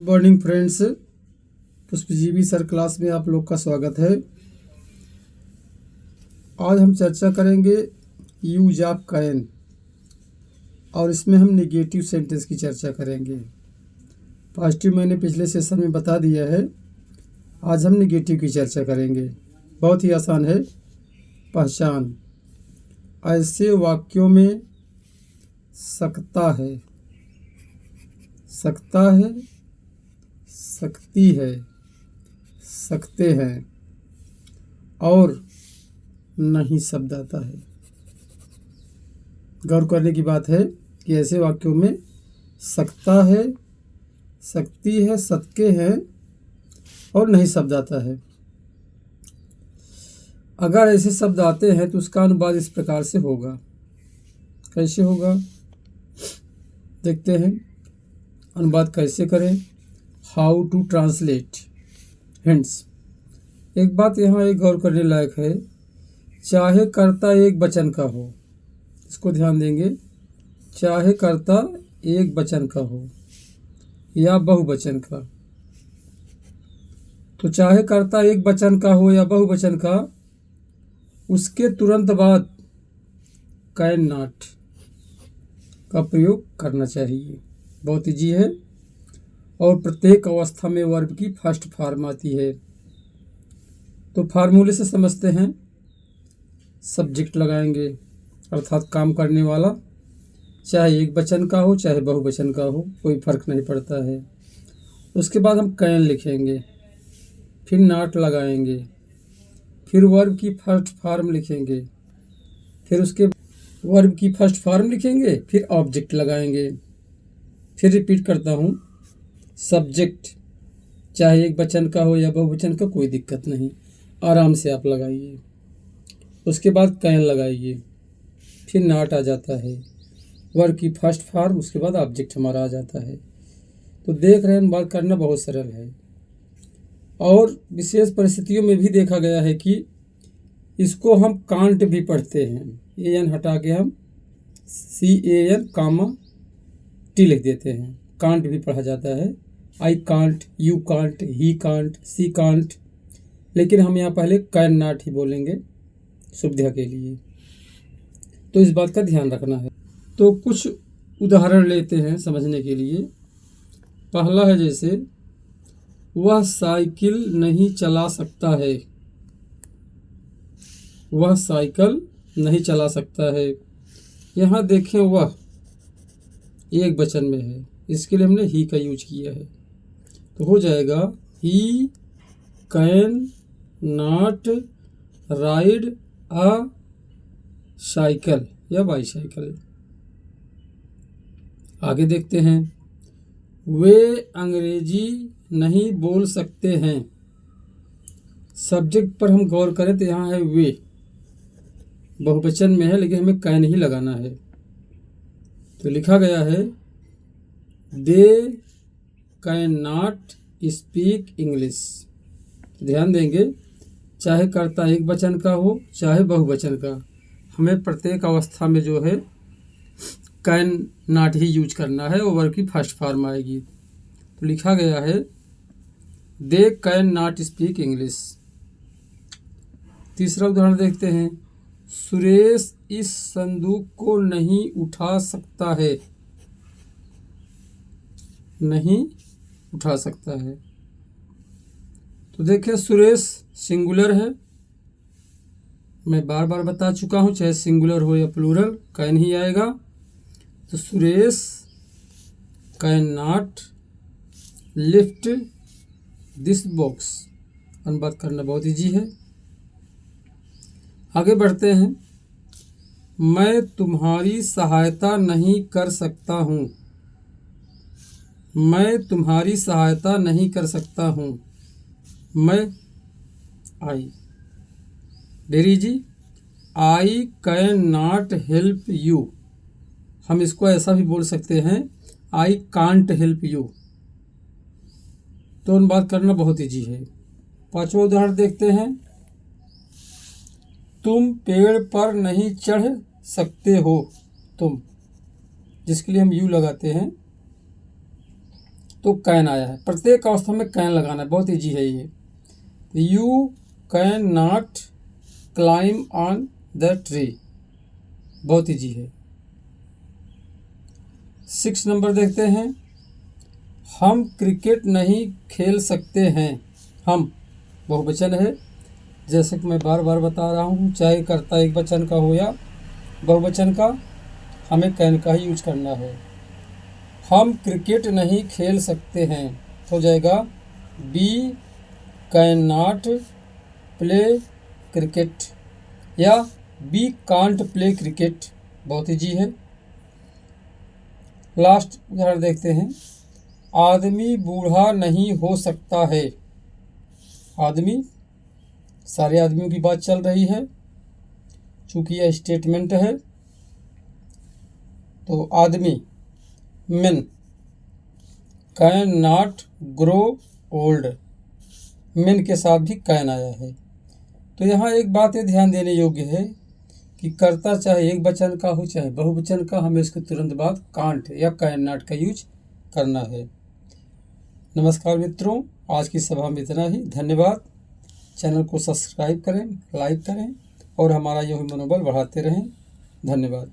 Morning friends, पुष्पजीवी sir class में आप लोग का स्वागत है। आज हम चर्चा करेंगे यूज ऑफ कैन और इसमें हम नेगेटिव सेंटेंस की चर्चा करेंगे। पॉजिटिव मैंने पिछले सेशन में बता दिया है, आज हम नेगेटिव की चर्चा करेंगे। बहुत ही आसान है। पहचान, ऐसे वाक्यों में सकता है, सकता है, सकती है, सकते हैं और नहीं शब्द आता है। गौर करने की बात है कि ऐसे वाक्यों में सकता है, सकती है, सकते हैं और नहीं शब्द आता है। अगर ऐसे शब्द आते हैं तो उसका अनुवाद इस प्रकार से होगा। कैसे होगा देखते हैं। अनुवाद कैसे करें, हाउ टू ट्रांसलेट। हिंट्स, एक बात यहाँ एक गौर करने लायक है, चाहे कर्ता एक वचन का हो, इसको ध्यान देंगे। चाहे कर्ता एक वचन का हो या बहुवचन का, तो चाहे कर्ता एक वचन का हो या बहुवचन का, उसके तुरंत बाद कैन नॉट का प्रयोग करना चाहिए। बहुत ईजी है और प्रत्येक अवस्था में वर्ब की फर्स्ट फॉर्म आती है। तो फार्मूले से समझते हैं। सब्जेक्ट लगाएंगे अर्थात काम करने वाला, चाहे एक वचन का हो चाहे बहुवचन का हो, कोई फर्क नहीं पड़ता है। उसके बाद हम कैन लिखेंगे, फिर नॉट लगाएंगे, फिर वर्ब की फर्स्ट फॉर्म लिखेंगे, फिर उसके वर्ब की फर्स्ट फॉर्म लिखेंगे, फिर ऑब्जेक्ट लगाएंगे। फिर रिपीट करता हूँ, सब्जेक्ट चाहे एक वचन का हो या बहुवचन का, कोई दिक्कत नहीं, आराम से आप लगाइए। उसके बाद कैन लगाइए, फिर नॉट आ जाता है, वर्ब की फर्स्ट फॉर्म, उसके बाद ऑब्जेक्ट हमारा आ जाता है। तो देख रहे हैं, बात करना बहुत सरल है। और विशेष परिस्थितियों में भी देखा गया है कि इसको हम कांट भी पढ़ते हैं। ए एन हटा के हम CAN कामा टी लिख देते हैं, कांट भी पढ़ा जाता है। I can't, you can't, he can't, she can't, लेकिन हम यहाँ पहले कैन नॉट ही बोलेंगे सुविधा के लिए, तो इस बात का ध्यान रखना है। तो कुछ उदाहरण लेते हैं समझने के लिए। पहला है जैसे, वह साइकिल नहीं चला सकता है। वह साइकिल नहीं चला सकता है। यहाँ देखें, वह एक वचन में है, इसके लिए हमने ही का यूज किया है, तो हो जाएगा he can not ride a cycle या बाईसाइकिल। आगे देखते हैं, वे अंग्रेजी नहीं बोल सकते हैं। सब्जेक्ट पर हम गौर करें तो यहाँ है वे, बहुवचन में है, लेकिन हमें कैन ही लगाना है। तो लिखा गया है they can not speak English. ध्यान देंगे, चाहे कर्ता एक वचन का हो चाहे बहुवचन का, हमें प्रत्येक अवस्था में जो है कैन नॉट ही यूज करना है और वर्ब की फर्स्ट फॉर्म आएगी। तो लिखा गया है they can not speak English. तीसरा उदाहरण देखते हैं, सुरेश इस संदूक को नहीं उठा सकता है। नहीं उठा सकता है, तो देखिए सुरेश सिंगुलर है, मैं बार बार बता चुका हूँ, चाहे सिंगुलर हो या प्लूरल कैन ही आएगा। तो Suresh can not lift this box. अनुवाद करना बहुत ईजी है। आगे बढ़ते हैं, मैं तुम्हारी सहायता नहीं कर सकता हूँ। मैं तुम्हारी सहायता नहीं कर सकता हूँ। मैं I, very easy, I can not help you. हम इसको ऐसा भी बोल सकते हैं, आई कांट हेल्प यू। तो अनुवाद करना बहुत ईजी है। पांचवा उदाहरण देखते हैं, तुम पेड़ पर नहीं चढ़ सकते हो। तुम, जिसके लिए हम यू लगाते हैं, तो कैन आया है। प्रत्येक अवस्था में कैन लगाना है, बहुत ईजी है ये। You can not climb on the tree, बहुत ईजी है। 6 नंबर देखते हैं। हम क्रिकेट नहीं खेल सकते हैं। हम बहुवचन है, जैसे कि मैं बार बार बता रहा हूँ, चाहे कर्ता एक वचन का हो या बहुवचन का, हमें कैन का ही यूज करना है। हम क्रिकेट नहीं खेल सकते हैं, हो जाएगा we can not play cricket या वी कांट प्ले क्रिकेट, बहुत ईजी है। लास्ट उदाहरण देखते हैं। आदमी बूढ़ा नहीं हो सकता है। आदमी, सारे आदमियों की बात चल रही है, चूंकि यह स्टेटमेंट है, तो आदमी men can not grow old, men के साथ भी कैन आया है। तो यहाँ एक बात ये ध्यान देने योग्य है कि कर्ता चाहे एक वचन का हो चाहे बहुवचन का, हमें इसके तुरंत बाद कांट या कैन नॉट का यूज करना है। नमस्कार मित्रों, आज की सभा में इतना ही। धन्यवाद। चैनल को सब्सक्राइब करें, लाइक करें और हमारा यूँ ही मनोबल बढ़ाते रहें। धन्यवाद।